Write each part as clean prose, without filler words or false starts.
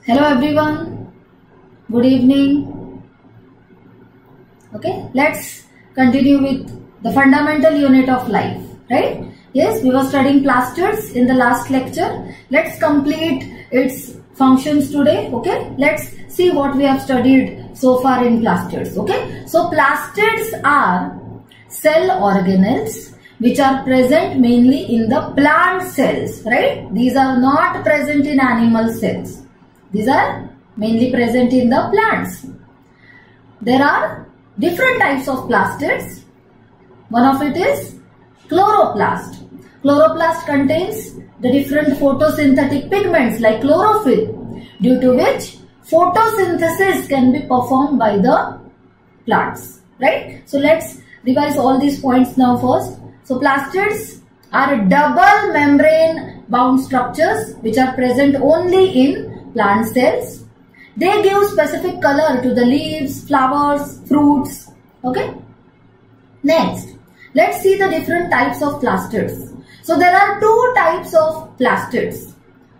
Hello everyone, good evening. Okay, let's continue with the fundamental unit of life, right? Yes, we were studying plastids in the last lecture. Let's complete its functions today. Okay, let's see what we have studied so far in plastids. Okay, so plastids are cell organelles which are present mainly in the plant cells, right? These are not present in animal cells. These are mainly present in the plants. There are different types of plastids. One of it is chloroplast. Chloroplast contains the different photosynthetic pigments like chlorophyll, due to which photosynthesis can be performed by the plants, right? So let's revise all these points now first. So plastids are double membrane bound structures which are present only in plant cells. They give specific color to the leaves, flowers, fruits. Okay. Next, let's see the different types of plastids. So there are two types of plastids.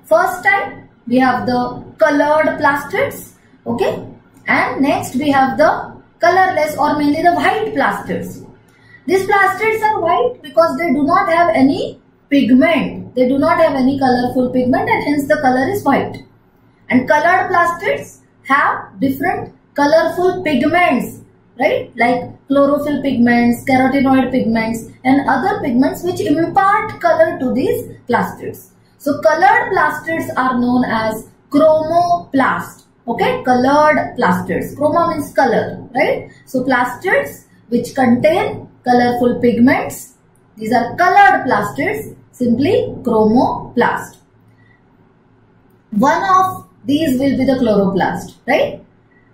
First type, we have the colored plastids. Okay. And next we have the colorless or mainly the white plastids. These plastids are white because they do not have any pigment. They do not have any colorful pigment and hence the color is white. And colored plastids have different colorful pigments, right? Like chlorophyll pigments, carotenoid pigments and other pigments which impart color to these plastids. So colored plastids are known as chromoplast. Okay, colored plastids. Chroma means color, right? So plastids which contain colorful pigments, these are colored plastids, simply chromoplast. One of these will be the chloroplast, right?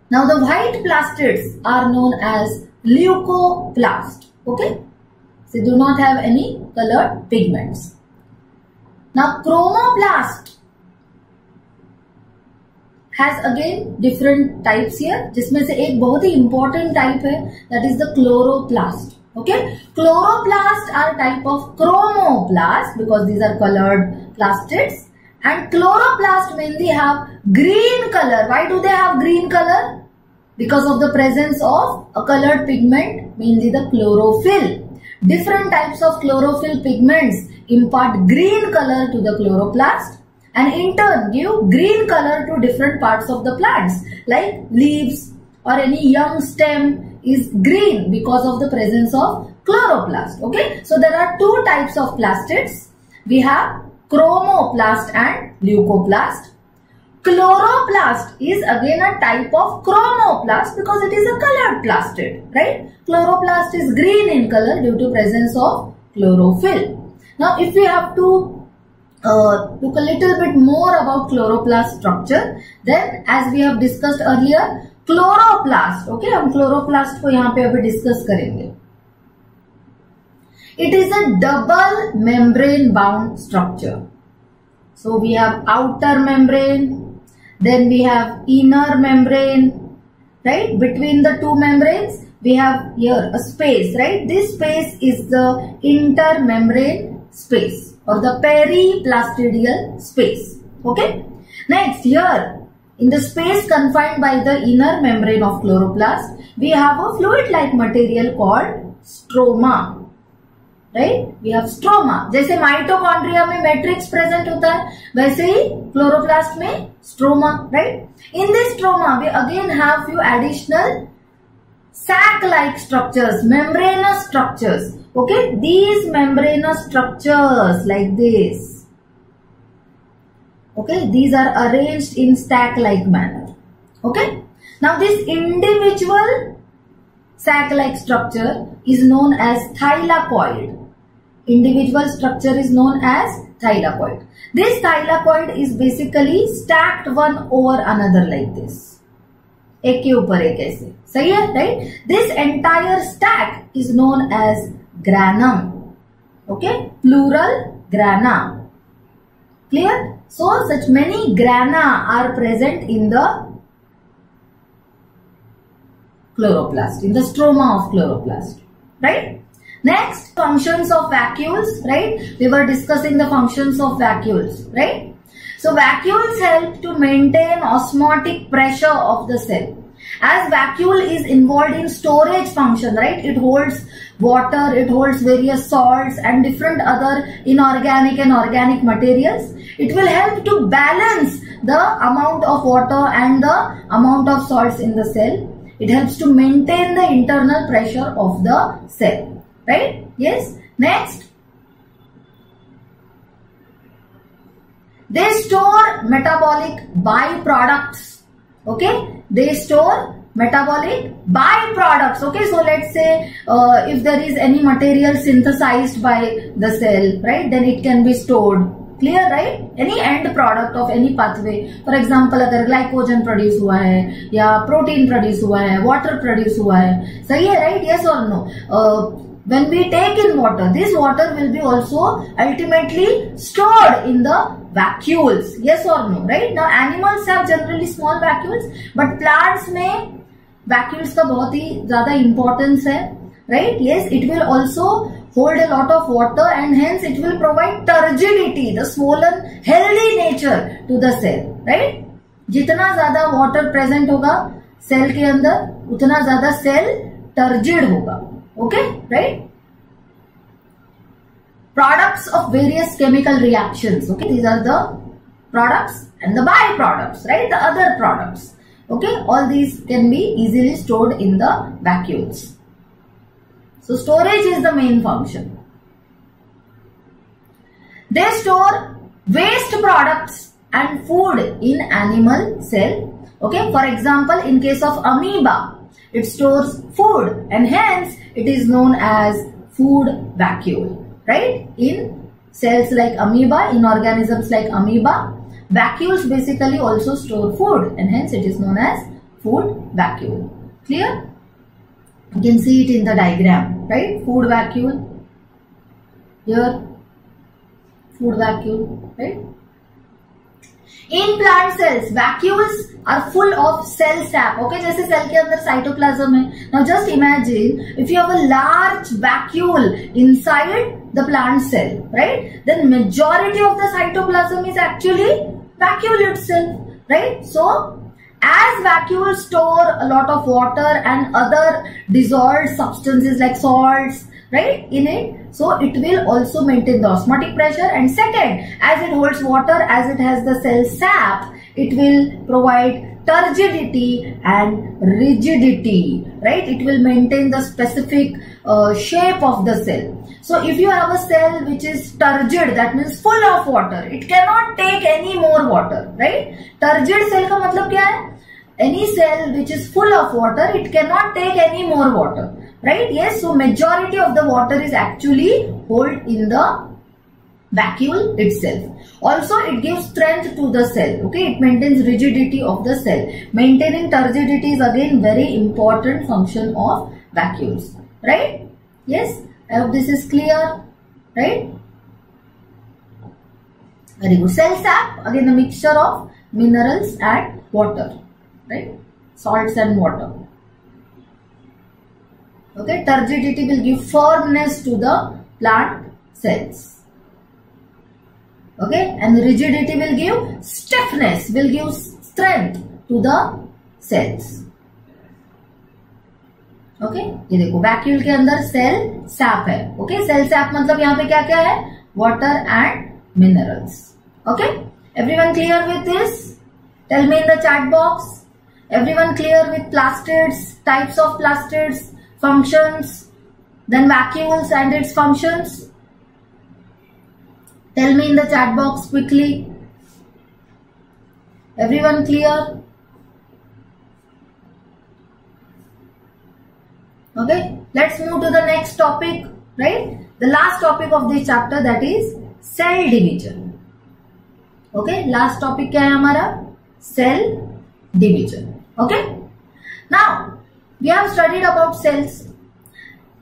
Now the white plastids are known as leucoplast. Okay, so they do not have any colored pigments. Now chromoplast has again different types here, जिसमें से एक बहुत ही important type है, that is the chloroplast. Okay, chloroplast are type of chromoplast because these are colored plastids. And chloroplast mainly have green color. Why do they have green color? Because of the presence of a colored pigment, mainly the chlorophyll. Different types of chlorophyll pigments impart green color to the chloroplast and in turn give green color to different parts of the plants like leaves or any young stem is green because of the presence of chloroplast. Okay, so there are two types of plastids. We have chromoplast and leucoplast. Chloroplast is again a type of chromoplast because it is a colored plastid, right? Chloroplast is green in color due to presence of chlorophyll. Now if we have to look a little bit more about chloroplast structure, then as we have discussed earlier, chloroplast, okay, हम chloroplast को यहाँ पे अभी discuss करेंगे. It is a double membrane bound structure. So we have outer membrane, then we have inner membrane, right? Between the two membranes, we have here a space, right? This space is the intermembrane space or the periplastidial space. Okay. Next, here in the space confined by the inner membrane of chloroplast, we have a fluid-like material called stroma. Right? We have stroma. जैसे mitochondria में matrix present होता है, वैसे ही chloroplast में stroma, right? In this stroma, we again have few additional sac-like structures, membranous structures. Okay, these membranous structures like this. Okay, these are arranged in stack-like manner. Okay, now this individual sac-like structure is known as thylakoid. Individual structure is known as thylakoid. This thylakoid is basically stacked one over another like this. एक के ऊपर एक ऐसे. सही है, right? This entire stack is known as granum. Okay, plural grana. Clear? So such many grana are present in the chloroplast, in the stroma of chloroplast, right? Next, functions of vacuoles, right? We were discussing the functions of vacuoles, right? So vacuoles help to maintain osmotic pressure of the cell. As vacuole is involved in storage function, right? It holds water, it holds various salts and different other inorganic and organic materials. It will help to balance the amount of water and the amount of salts in the cell. It helps to maintain the internal pressure of the cell, right? Yes. Next, they store metabolic byproducts. Okay, they store metabolic byproducts. Okay, so let's say if there is any material synthesized by the cell, right, then it can be stored. Clear, right? Any end product of any pathway. For example, अगर glycogen produce हुआ है या protein produce हुआ है, water produce हुआ है, सही है, right? Yes or no? When we take in water, this water will be also ultimately stored in the vacuoles. Yes or no? Right? Now animals have generally small vacuoles, but plants में vacuoles का बहुत ही ज़्यादा importance है. Right? Yes, it will also hold a lot of water and hence it will provide turgidity, the swollen, healthy nature to the cell. Right? जितना ज़्यादा water present होगा cell के अंदर, उतना ज़्यादा cell turgid होगा. Okay, right? Products of various chemical reactions. Okay, these are the products and the byproducts, right? The other products. Okay, all these can be easily stored in the vacuoles. So storage is the main function. They store waste products and food in animal cell. Okay, for example, in case of amoeba, it stores food and hence it is known as food vacuole, right? In cells like amoeba, in organisms like amoeba, vacuoles basically also store food and hence it is known as food vacuole. Clear? You can see it in the diagram, right? Food vacuole. Here, food vacuole, right? In plant cells, vacuoles are full of cell sap. Okay, जैसे cell के अंदर cytoplasm है. Now just imagine if you have a large vacuole inside the plant cell, right? Then majority of the cytoplasm is actually vacuole itself, right? So as vacuoles store a lot of water and other dissolved substances like salts, right, in it, so it will also maintain the osmotic pressure. And second, as it holds water, as it has the cell sap, it will provide turgidity and rigidity, right? It will maintain the specific shape of the cell. So if you have a cell which is turgid, that means full of water, it cannot take any more water, right? Turgid cell का मतलब क्या है? Any cell which is full of water, it cannot take any more water, right? Yes, so majority of the water is actually held in the vacuole itself. Also, it gives strength to the cell. Okay, it maintains rigidity of the cell. Maintaining turgidity is again very important function of vacuoles, right? Yes, I hope this is clear, right? Very good. Cell sap, again a mixture of minerals and water, right? Salts and water. Okay, turgidity will give firmness to the plant cells. Okay, and rigidity will give stiffness, will give strength to the cells. Okay, ये देखो vacuole के अंदर cell sap है. Okay, cell sap मतलब यहाँ पे क्या क्या है? Water and minerals. Okay, everyone clear with this? Tell me in the chat box. Everyone clear with plastids, types of plastids, functions, then vacuoles and its functions? Tell me in the chat box quickly. Everyone clear? Okay, let's move to the next topic, right? The last topic of this chapter, that is cell division. Okay, last topic क्या है हमारा? Cell division. Okay, now we have studied about cells,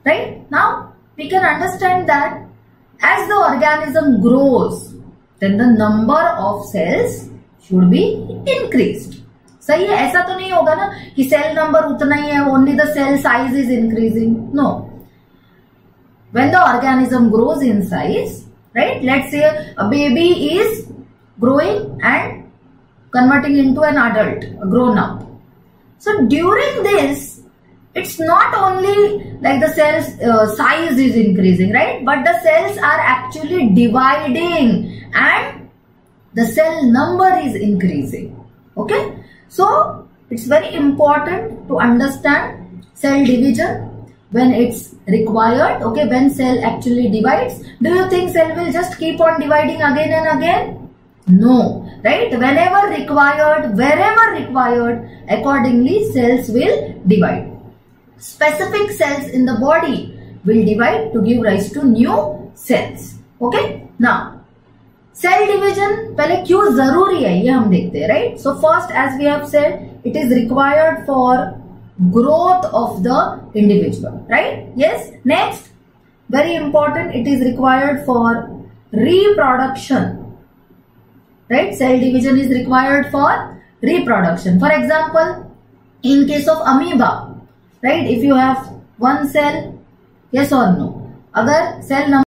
right? Now we can understand that as the organism grows, then the number of cells should be increased. सही है, ऐसा तो नहीं होगा ना कि सेल नंबर उतना ही है, only the cell size is increasing. No. When the organism grows in size, right? Let's say a baby is growing and converting into an adult, a grown up. So during this, it's not only like the cell's size is increasing, right? But the cells are actually dividing and the cell number is increasing. Okay. So it's very important to understand cell division when it's required. Okay. When cell actually divides, do you think cell will just keep on dividing again and again? No, right? Whenever required, wherever required, accordingly cells will divide. Specific cells in the body will divide to give rise to new cells. Okay. Now, cell division पहले क्यों जरूरी है ये हम देखते हैं, right? So first, as we have said, it is required for growth of the individual, right? Yes. Next, very important, it is required for reproduction. Right? Cell division is required for reproduction. For example, in case of amoeba, right? If you have one cell, yes or no? अगर cell number